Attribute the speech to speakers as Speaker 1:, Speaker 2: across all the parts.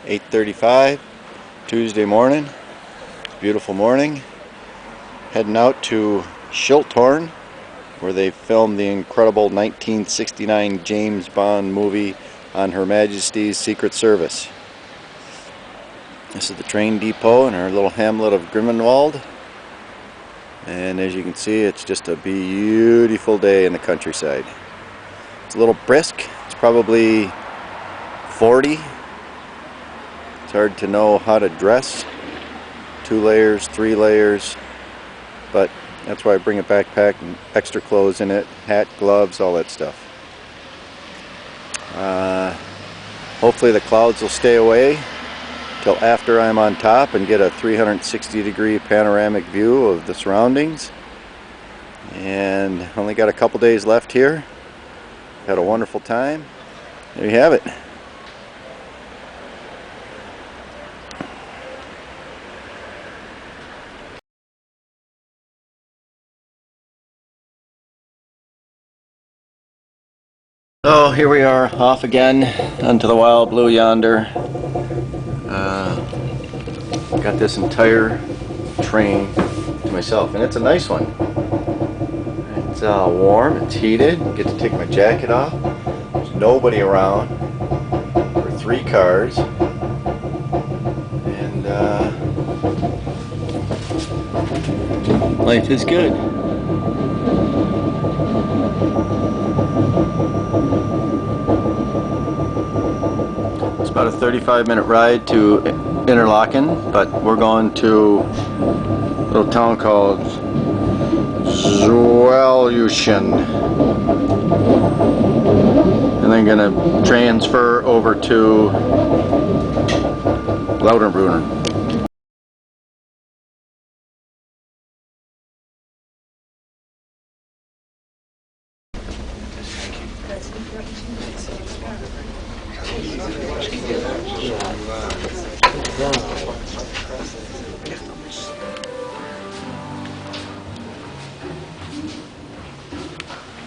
Speaker 1: 8:35 Tuesday morning. Beautiful morning. Heading out to Shilthorn, where they filmed the incredible 1969 James Bond movie on Her Majesty's Secret Service. This is the train depot in our little hamlet of Grimmenwald. And as you can see, it's just a beautiful day in the countryside. It's a little brisk. It's probably 40. It's hard to know how to dress. 2 layers, 3 layers. But that's why I bring a backpack and extra clothes in it. Hat, gloves, all that stuff. Hopefully the clouds will stay away till after I'm on top and get a 360-degree panoramic view of the surroundings. And only got a couple days left here. Had a wonderful time. There you have it. So here we are, off again onto the wild blue yonder. Got this entire train to myself, and it's a nice one. It's warm, it's heated. Get to take my jacket off. There's nobody around. There are 3 cars, and life is good. It's about a 35-minute ride to Interlaken, but we're going to a little town called Zweljuschen, and then gonna transfer over to Lauderbrunnen.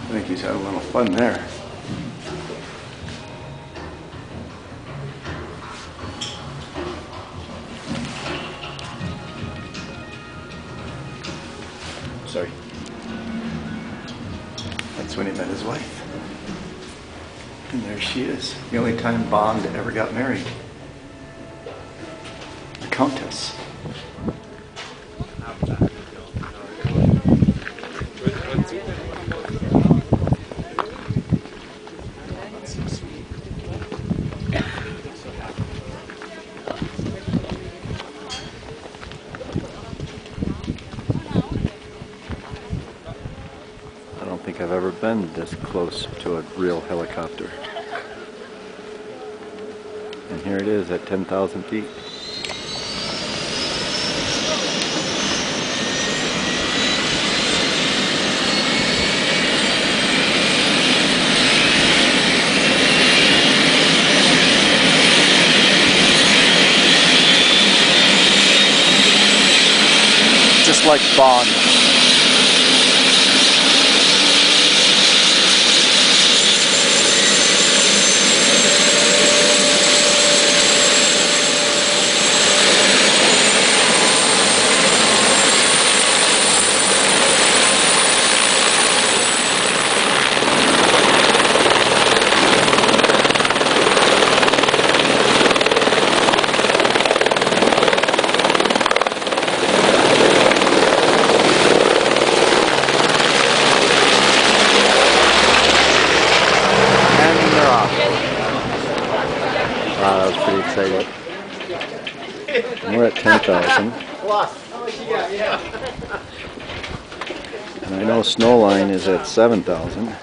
Speaker 1: I think he's had a little fun there. Sorry. That's when he met his wife. And there she is. The only time Bond ever got married. The Countess. I don't think I've ever been this close to a real helicopter. And here it is at 10,000 feet. Just like Bond. Wow, that was pretty exciting. And we're at 10,000. And I know Snowline is at 7,000.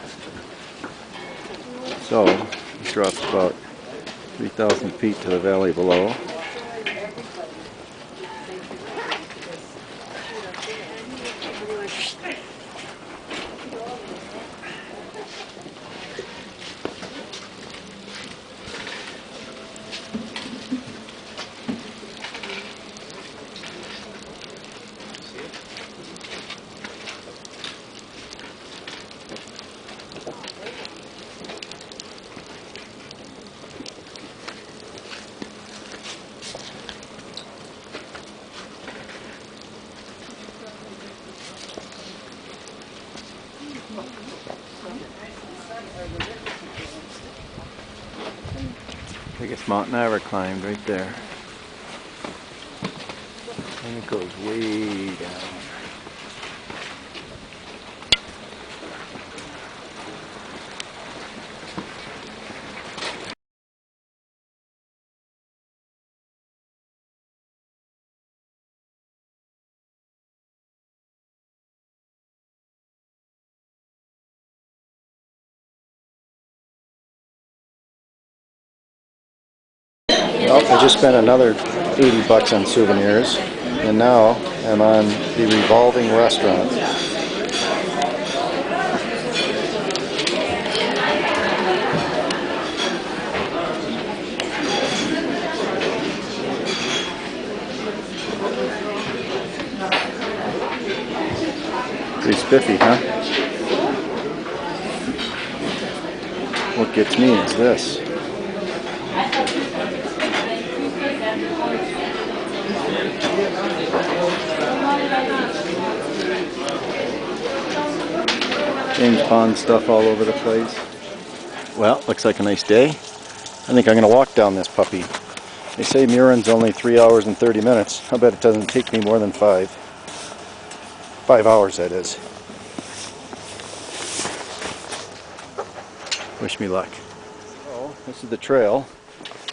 Speaker 1: So it drops about 3,000 feet to the valley below. Biggest mountain I ever climbed, right there. And it goes way down. Well, I just spent another 80 bucks on souvenirs, and now I'm on the revolving restaurant. Pretty spiffy, huh? What gets me is this. James Bond stuff all over the place. Well, looks like a nice day. I think I'm going to walk down this puppy. They say Murren's only 3 hours and 30 minutes. I bet it doesn't take me more than 5. 5 hours, that is. Wish me luck. Oh, this is the trail.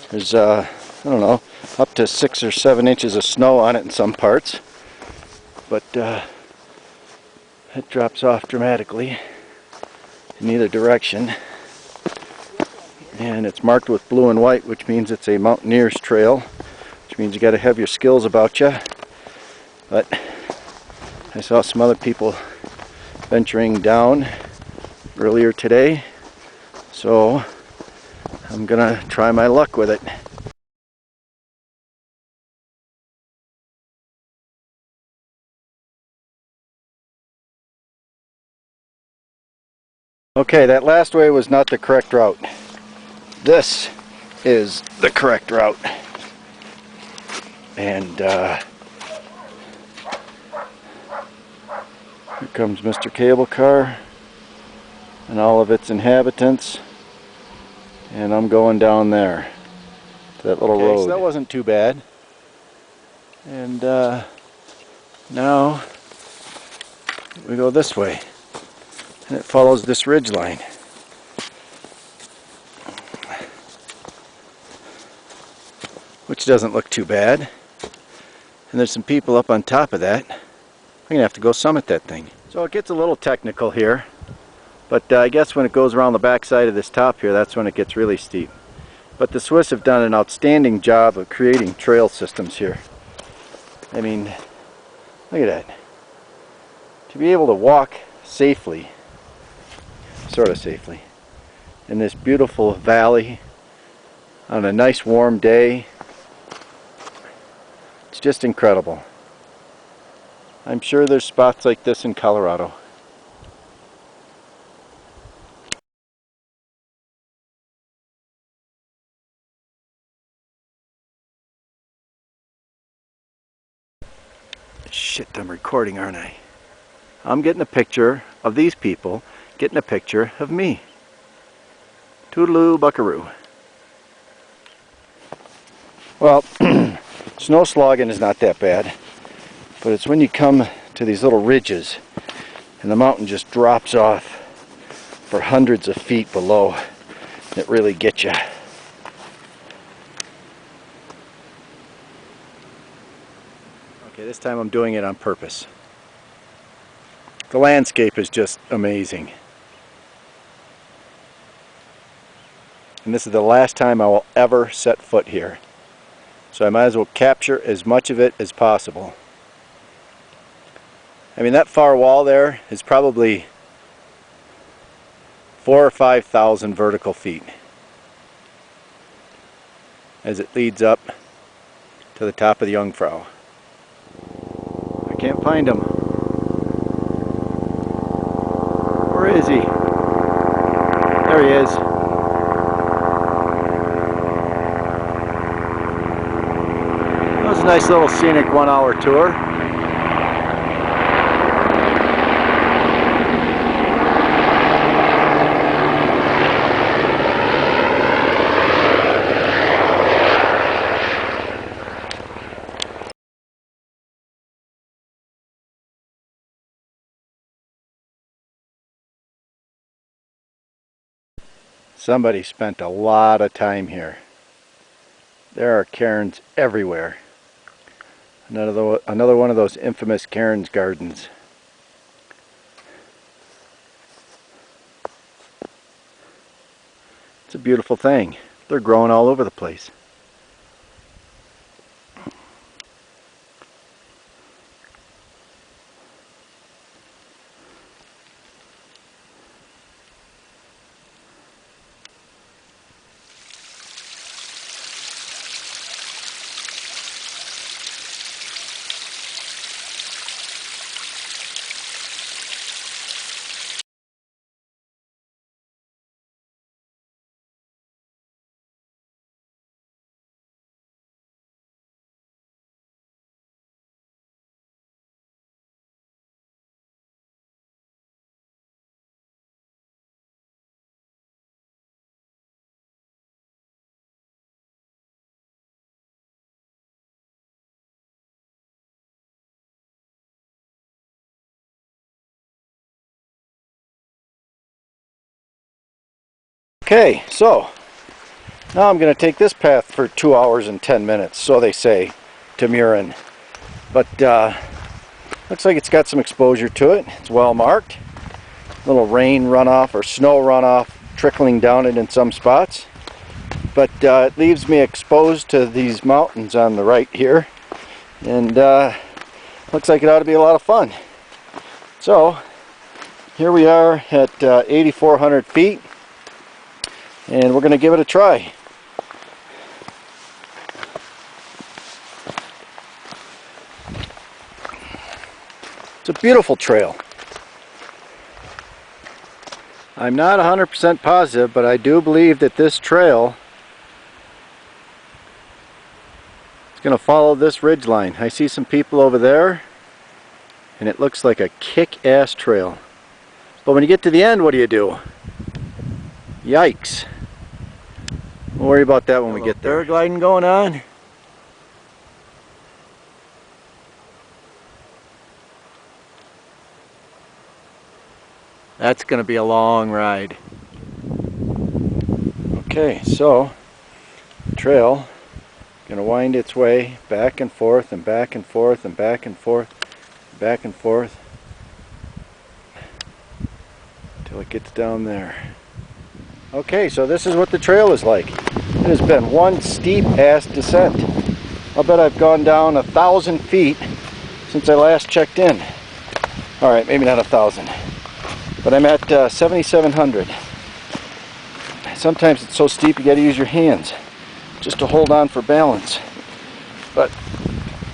Speaker 1: There's, I don't know, up to 6 or 7 inches of snow on it in some parts. But it drops off dramatically in either direction. And it's marked with blue and white, which means it's a mountaineer's trail, which means you got to have your skills about you. But I saw some other people venturing down earlier today, so I'm gonna try my luck with it. Okay, that last way was not the correct route. This is the correct route. And here comes Mr. Cable Car and all of its inhabitants. And I'm going down there to that little road. So that wasn't too bad. And now we go this way. And it follows this ridge line. Which doesn't look too bad. And there's some people up on top of that. I'm going to have to go summit that thing. So it gets a little technical here. But I guess when it goes around the back side of this top here, that's when it gets really steep. But the Swiss have done an outstanding job of creating trail systems here. I mean, look at that. To be able to walk safely, sort of safely, in this beautiful valley on a nice warm day, it's just incredible. I'm sure there's spots like this in Colorado. Shit, I'm recording, aren't I? I'm getting a picture of these people getting a picture of me. Toodaloo buckaroo. Well, snow slogging is not that bad, but it's when you come to these little ridges and the mountain just drops off for hundreds of feet below that really gets you. Okay, this time I'm doing it on purpose. The landscape is just amazing. And this is the last time I will ever set foot here. So I might as well capture as much of it as possible. I mean, that far wall there is probably 4,000 or 5,000 vertical feet as it leads up to the top of the Jungfrau. I can't find him. Where is he? There he is. That was a nice little scenic 1-hour tour. Somebody spent a lot of time here. There are cairns everywhere. Another one of those infamous cairns gardens. It's a beautiful thing. They're growing all over the place. Okay, so now I'm going to take this path for 2 hours and 10 minutes, so they say, to Murren. But looks like it's got some exposure to it. It's well marked. Little rain runoff or snow runoff trickling down it in some spots. But it leaves me exposed to these mountains on the right here. And looks like it ought to be a lot of fun. So here we are at 8,400 feet. And we're going to give it a try. It's a beautiful trail. I'm not 100% positive, but I do believe that this trail is going to follow this ridge line. I see some people over there, and it looks like a kick-ass trail. But when you get to the end, what do? Yikes. We'll worry about that when we get there. Paragliding going on. That's going to be a long ride. Okay, so the trail is going to wind its way back and forth and back and forth and back and forth, back and forth until it gets down there. Okay, so this is what the trail is like. It has been one steep ass descent. I'll bet I've gone down 1,000 feet since I last checked in. Alright, maybe not 1,000. But I'm at 7,700. Sometimes it's so steep you gotta use your hands just to hold on for balance. But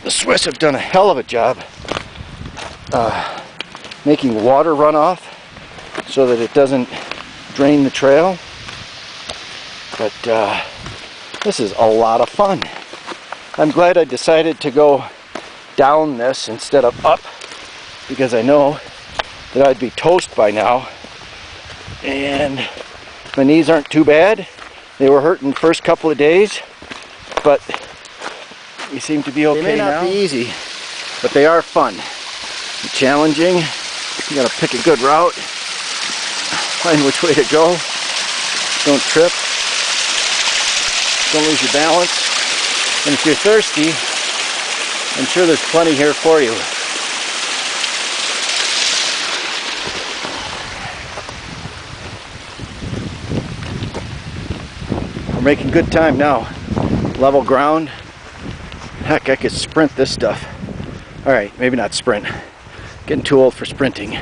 Speaker 1: the Swiss have done a hell of a job making water run off so that it doesn't drain the trail. But this is a lot of fun. I'm glad I decided to go down this instead of up, because I know that I'd be toast by now. And my knees aren't too bad. They were hurting the first couple of days, but we seem to be okay now. They may not be easy, but they are fun and challenging. You gotta pick a good route, find which way to go. Don't trip. Don't lose your balance. And if you're thirsty, I'm sure there's plenty here for you. We're making good time now. Level ground. Heck, I could sprint this stuff. Alright, maybe not sprint. Getting too old for sprinting.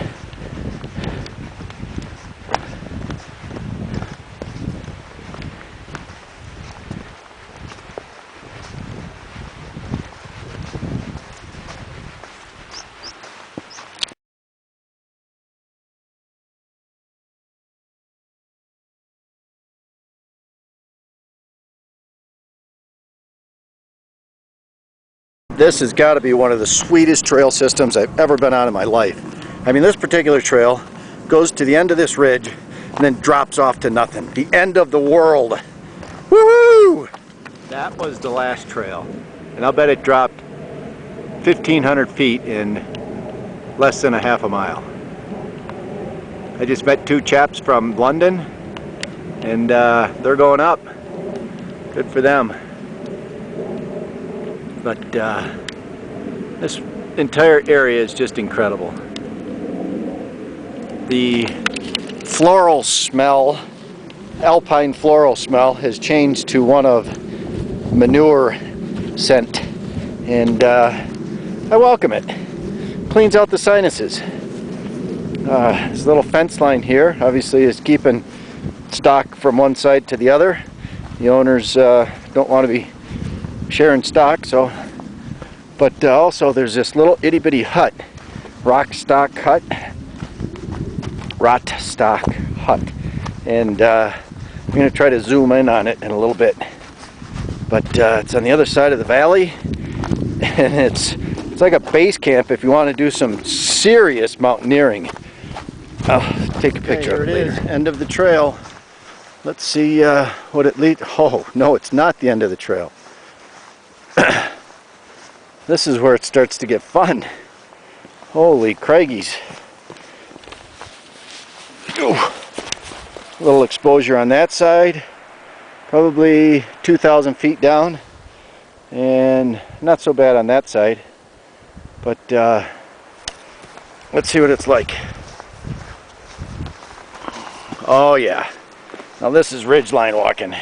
Speaker 1: This has got to be one of the sweetest trail systems I've ever been on in my life. I mean, this particular trail goes to the end of this ridge and then drops off to nothing. The end of the world. Woohoo! That was the last trail. And I'll bet it dropped 1,500 feet in less than a half a mile. I just met two chaps from London, and they're going up. Good for them. But this entire area is just incredible. The floral smell, alpine floral smell, has changed to one of manure scent, and I welcome it. Cleans out the sinuses. This little fence line here obviously is keeping stock from one side to the other. The owners don't want to be sharing stock, so. But also there's this little itty bitty hut, rock stock hut, and I'm going to try to zoom in on it in a little bit. But it's on the other side of the valley, and it's like a base camp if you want to do some serious mountaineering. I'll take a picture of it later. Here it is, end of the trail. Let's see what it leads. Oh no, it's not the end of the trail. This is where it starts to get fun. Holy craigies. Ooh. A little exposure on that side, probably 2,000 feet down, and not so bad on that side, but let's see what it's like. Oh yeah, now this is ridgeline walking.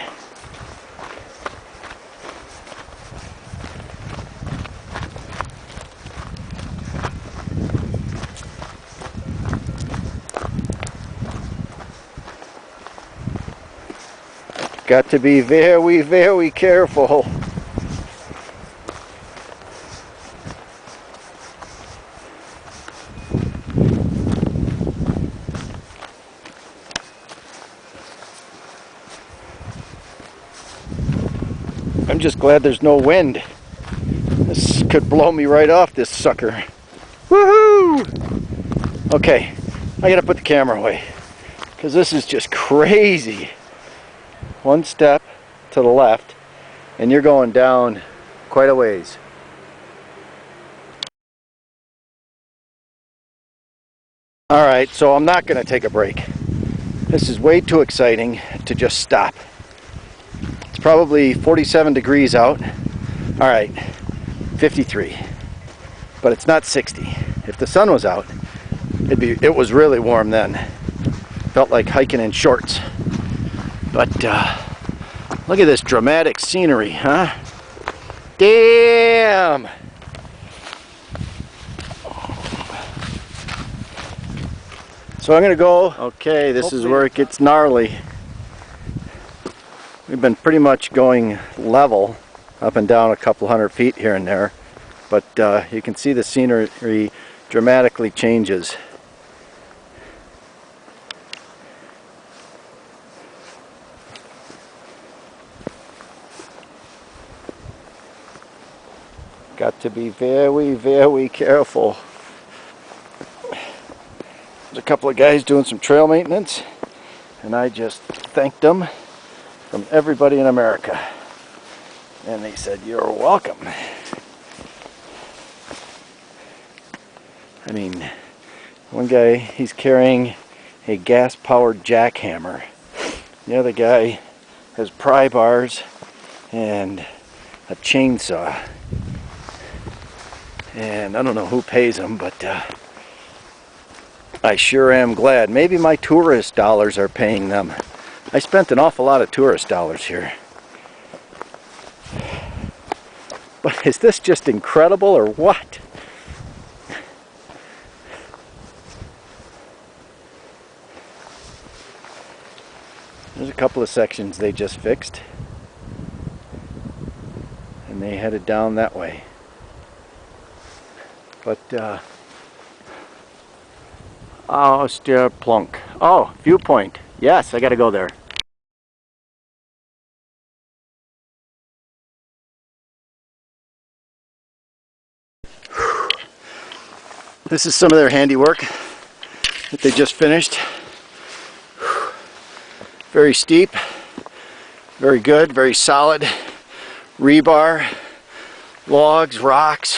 Speaker 1: Got to be very, very careful. I'm just glad there's no wind. This could blow me right off this sucker. Woohoo! Okay, I gotta put the camera away because this is just crazy. One step to the left and you're going down quite a ways. Alright, so I'm not going to take a break. This is way too exciting to just stop. It's probably 47 degrees out. Alright, 53. But it's not 60. If the sun was out, it was really warm then. Felt like hiking in shorts. But look at this dramatic scenery, huh? Damn! So I'm gonna go. Okay, this is where it gets gnarly. We've been pretty much going level, up and down a couple hundred feet here and there, but you can see the scenery dramatically changes. Got to be very, very careful. There's a couple of guys doing some trail maintenance, and I just thanked them from everybody in America. And they said, "You're welcome." I mean, one guy, he's carrying a gas-powered jackhammer. The other guy has pry bars and a chainsaw. And I don't know who pays them, but I sure am glad. Maybe my tourist dollars are paying them. I spent an awful lot of tourist dollars here. But is this just incredible or what? There's a couple of sections they just fixed. And they headed down that way. But, plunk. Oh, viewpoint. Yes, I gotta go there. This is some of their handiwork that they just finished. Very steep, very good, very solid. Rebar, logs, rocks.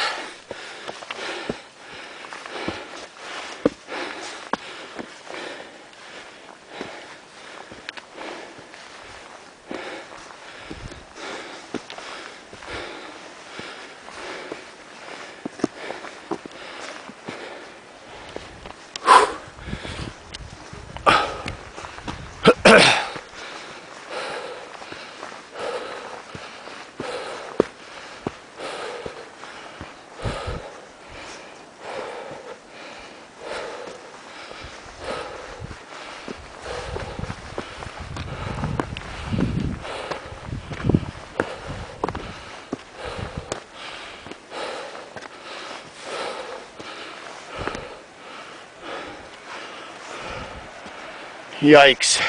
Speaker 1: Yikes.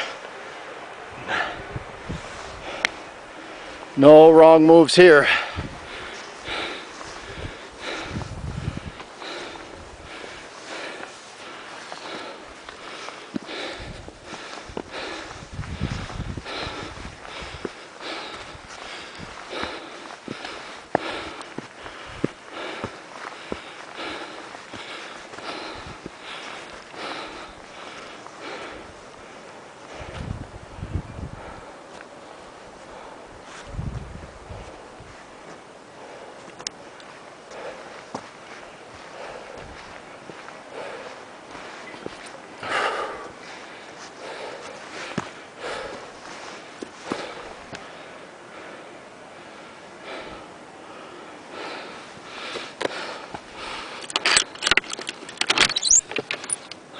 Speaker 1: No wrong moves here.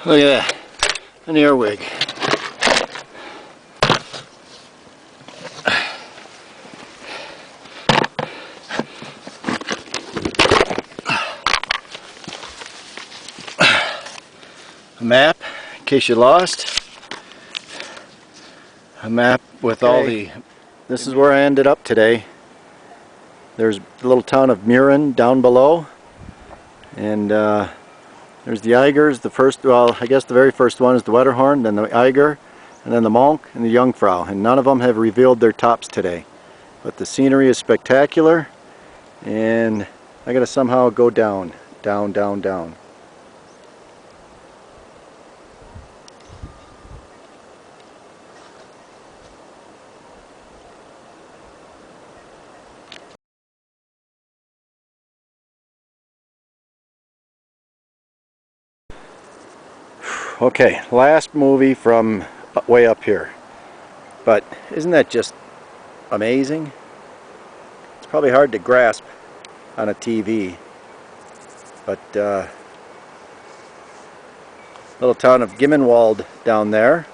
Speaker 1: Look at that, an earwig. A map, in case you lost. A map with all the... This is where I ended up today. There's the little town of Murren down below. And there's the Eigers, the first, well, I guess the very first one is the Wetterhorn, then the Eiger, and then the Monk and the Jungfrau. And none of them have revealed their tops today. But the scenery is spectacular, and I gotta somehow go down, down, down, down. Okay, last movie from way up here, but isn't that just amazing? It's probably hard to grasp on a TV, but little town of Gimmenwald down there.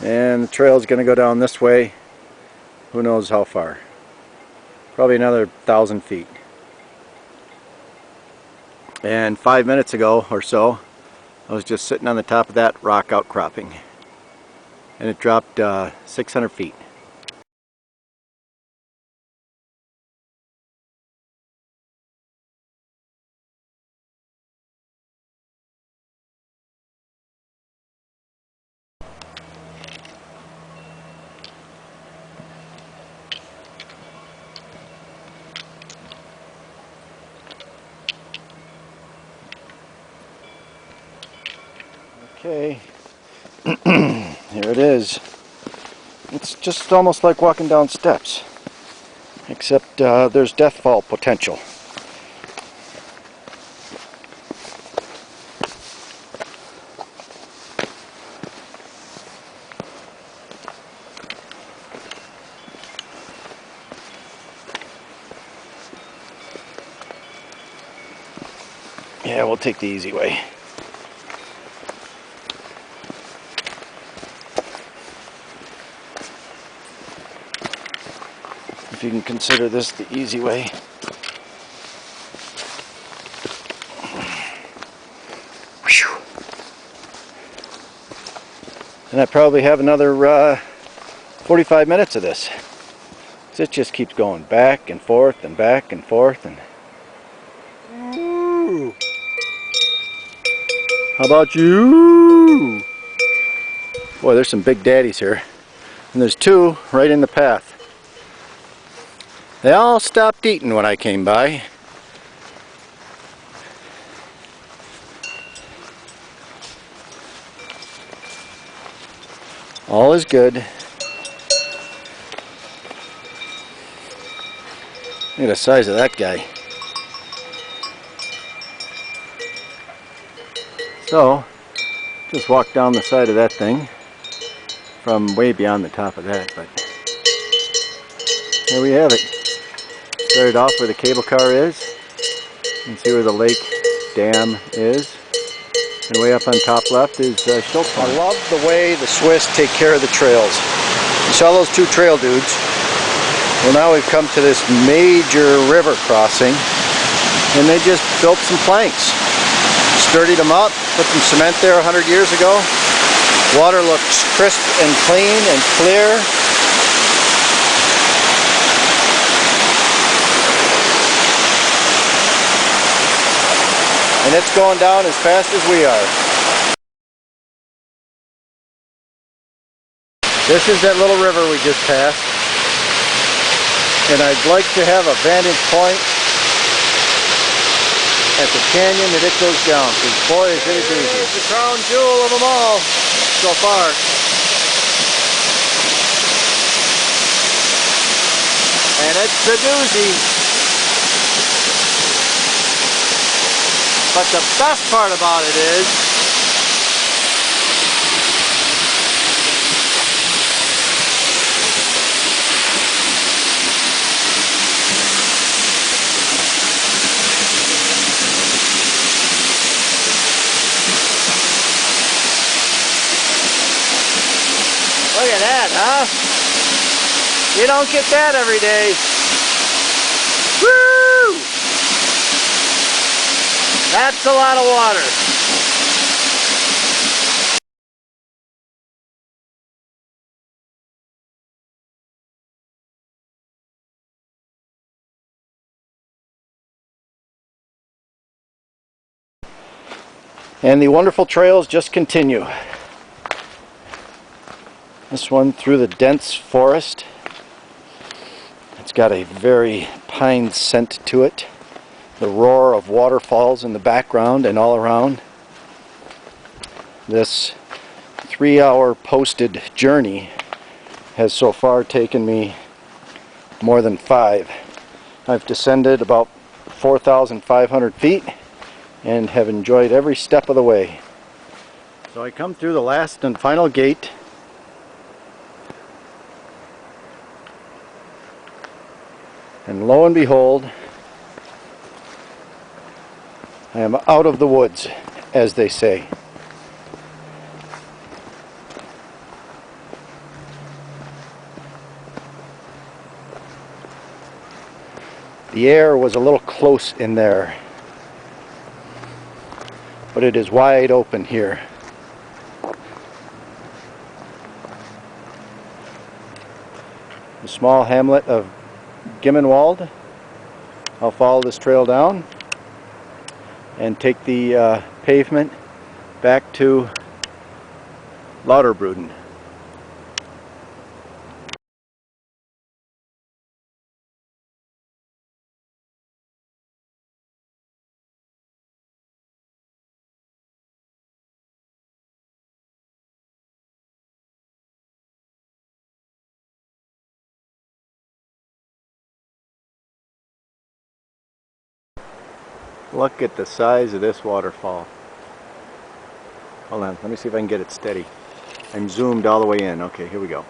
Speaker 1: And the trail is going to go down this way, who knows how far, probably another 1,000 feet. And 5 minutes ago or so, I was just sitting on the top of that rock outcropping, and it dropped 600 feet. Okay, here it is. It's just almost like walking down steps, except there's deathfall potential. Yeah, we'll take the easy way. If you can consider this the easy way. Whew. And I probably have another 45 minutes of this. It just keeps going back and forth and back and forth. And ooh. How about you? Boy, there's some big daddies here. And there's two right in the path. They all stopped eating when I came by. All is good. Look at the size of that guy. So, just walk down the side of that thing from way beyond the top of that, but there we have it. Started off where the cable car is. You can see where the lake dam is. And way up on top left is Shilthorn. I love the way the Swiss take care of the trails. You saw those two trail dudes. Well, now we've come to this major river crossing, and they just built some planks. Sturdied them up, put some cement there 100 years ago. Water looks crisp and clean and clear. And it's going down as fast as we are. This is that little river we just passed. And I'd like to have a vantage point at the canyon that it goes down, because boy is it a doozy. It's the crown jewel of them all so far. And it's a doozy. But the best part about it is look at that, huh? You don't get that every day. Woo! That's a lot of water. And the wonderful trails just continue. This one through the dense forest. It's got a very pine scent to it. The roar of waterfalls in the background and all around. This 3-hour posted journey has so far taken me more than 5. I've descended about 4,500 feet and have enjoyed every step of the way. So I come through the last and final gate. And lo and behold, I am out of the woods, as they say. The air was a little close in there, but it is wide open here. The small hamlet of Gimmenwald. I'll follow this trail down and take the pavement back to Lauderbrunnen. Look at the size of this waterfall. Hold on, let me see if I can get it steady. I'm zoomed all the way in. Okay, here we go.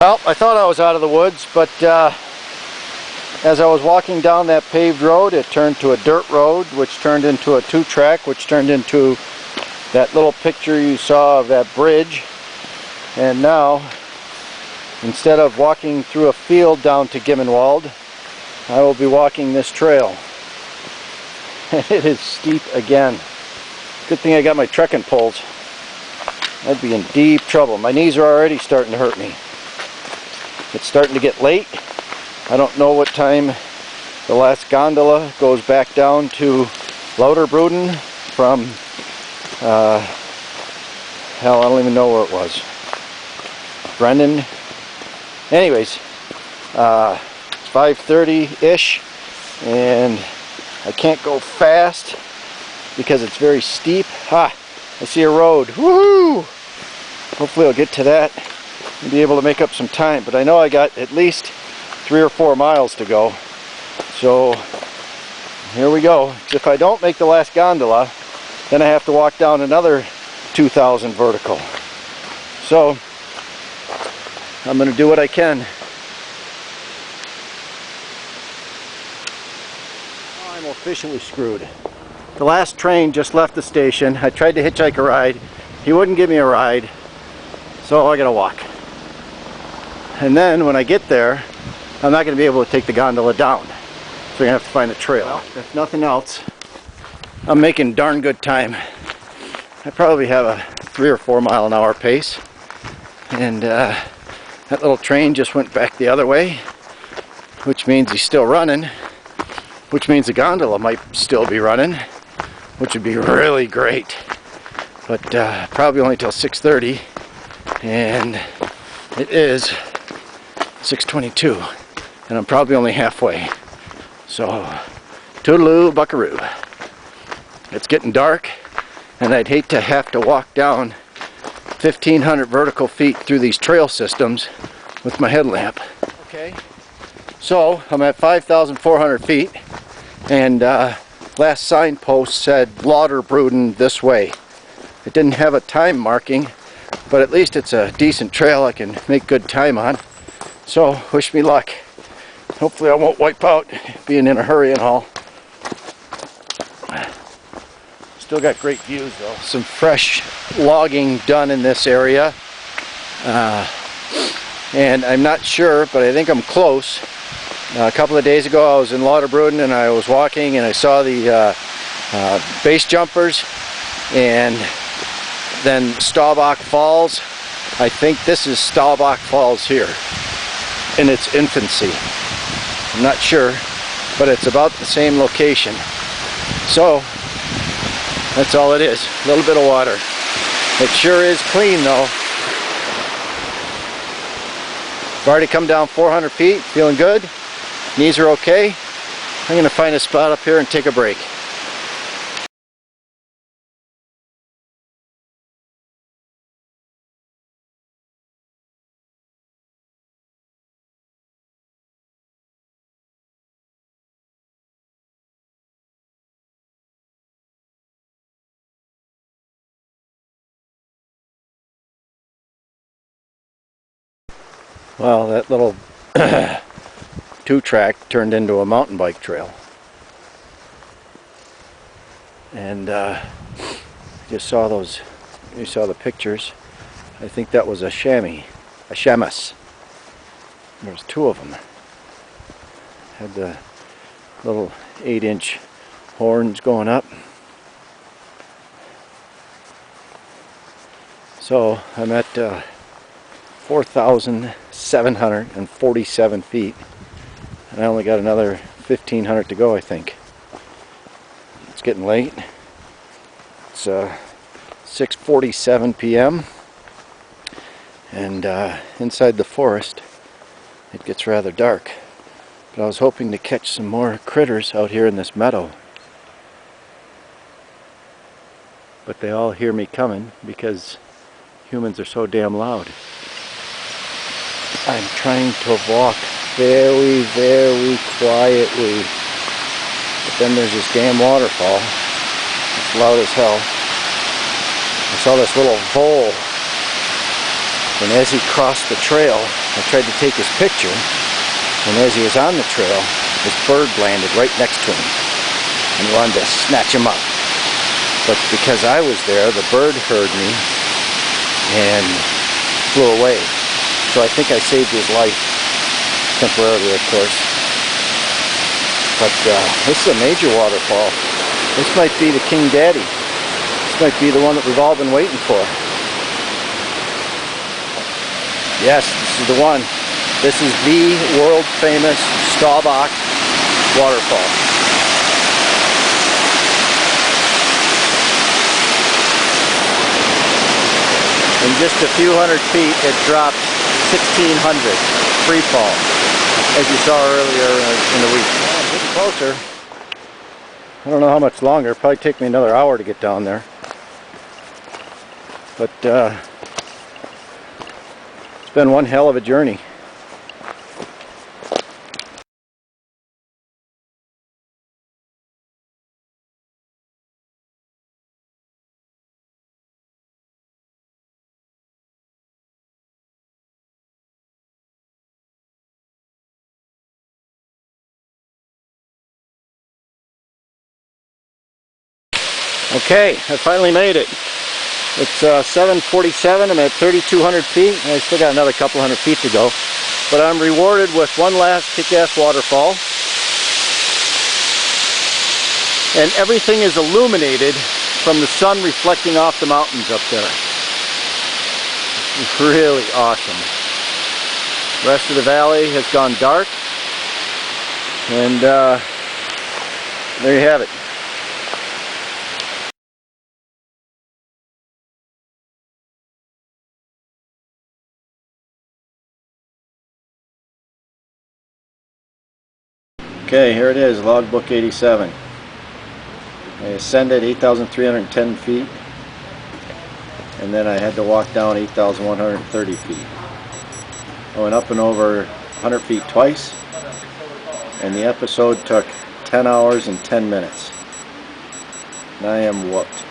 Speaker 1: Well, I thought I was out of the woods, but as I was walking down that paved road, it turned to a dirt road, which turned into a 2-track, which turned into that little picture you saw of that bridge. And now, instead of walking through a field down to Gimmenwald, I will be walking this trail. It is steep again. Good thing I got my trekking poles. I'd be in deep trouble. My knees are already starting to hurt me. It's starting to get late. I don't know what time the last gondola goes back down to Lauderbrunnen from, hell, I don't even know where it was. Brendan. Anyways, it's 5:30-ish, and I can't go fast because it's very steep. Ha! I see a road. Woohoo! hopefully I'll get to that and be able to make up some time. But I know I got at least 3 or 4 miles to go. So here we go. If I don't make the last gondola, then I have to walk down another 2,000 vertical. So I'm going to do what I can. I'm officially screwed. The last train just left the station. I tried to hitchhike a ride. He wouldn't give me a ride. So I gotta walk. And then when I get there, I'm not gonna be able to take the gondola down. So I'm gonna have to find a trail. Well, if nothing else, I'm making darn good time. I probably have a 3 or 4 mile an hour pace. And that little train just went back the other way, which means he's still running, which means the gondola might still be running, which would be really great. But probably only till 6:30, and it is 6:22, and I'm probably only halfway. So, toodaloo buckaroo. It's getting dark, and I'd hate to have to walk down 1,500 vertical feet through these trail systems with my headlamp. Okay, so I'm at 5,400 feet, and last signpost said Lauderbrunnen this way. It didn't have a time marking, but at least it's a decent trail I can make good time on. So wish me luck. Hopefully I won't wipe out being in a hurry and all. Still got great views though. Some fresh logging done in this area. And I'm not sure, but I think I'm close. A couple of days ago I was in Lauderbrunnen and I was walking and I saw the base jumpers and then Staubach Falls. I think this is Staubach Falls here in its infancy. I'm not sure, but it's about the same location. So that's all it is, a little bit of water. It sure is clean though. I've already come down 400 feet, feeling good. Knees are okay. I'm gonna find a spot up here and take a break. Well, that little 2-track turned into a mountain bike trail. And just saw those, you saw the pictures. I think that was a chamois. There's 2 of them. Had the little 8-inch horns going up. So I'm at 4,747 feet, and I only got another 1,500 to go, I think. It's getting late. It's 6:47 p.m. and inside the forest it gets rather dark, but I was hoping to catch some more critters out here in this meadow, but they all hear me coming because humans are so damn loud. I'm trying to walk very, very quietly. But then there's this damn waterfall. It's loud as hell. I saw this little vole. And as he crossed the trail, I tried to take his picture. And as he was on the trail, this bird landed right next to him. And he wanted to snatch him up. But because I was there, the bird heard me and flew away. So I think I saved his life, temporarily of course. But this is a major waterfall. This might be the King Daddy. This might be the one that we've all been waiting for. Yes, this is the one. This is the world famous Staubach waterfall. In just a few hundred feet it dropped 1,600 free fall, as you saw earlier in the week. Well, I'm getting closer. I don't know how much longer. It'll probably take me another hour to get down there. But been one hell of a journey. Okay, I finally made it. It's 7:47. I'm at 3,200 feet. I still got another couple hundred feet to go. But I'm rewarded with one last kick-ass waterfall. And everything is illuminated from the sun reflecting off the mountains up there. It's really awesome. The rest of the valley has gone dark. And there you have it. Okay, here it is, logbook 87. I ascended 8,310 feet, and then I had to walk down 8,130 feet. I went up and over 100 feet twice, and the episode took 10 hours and 10 minutes. And I am whooped.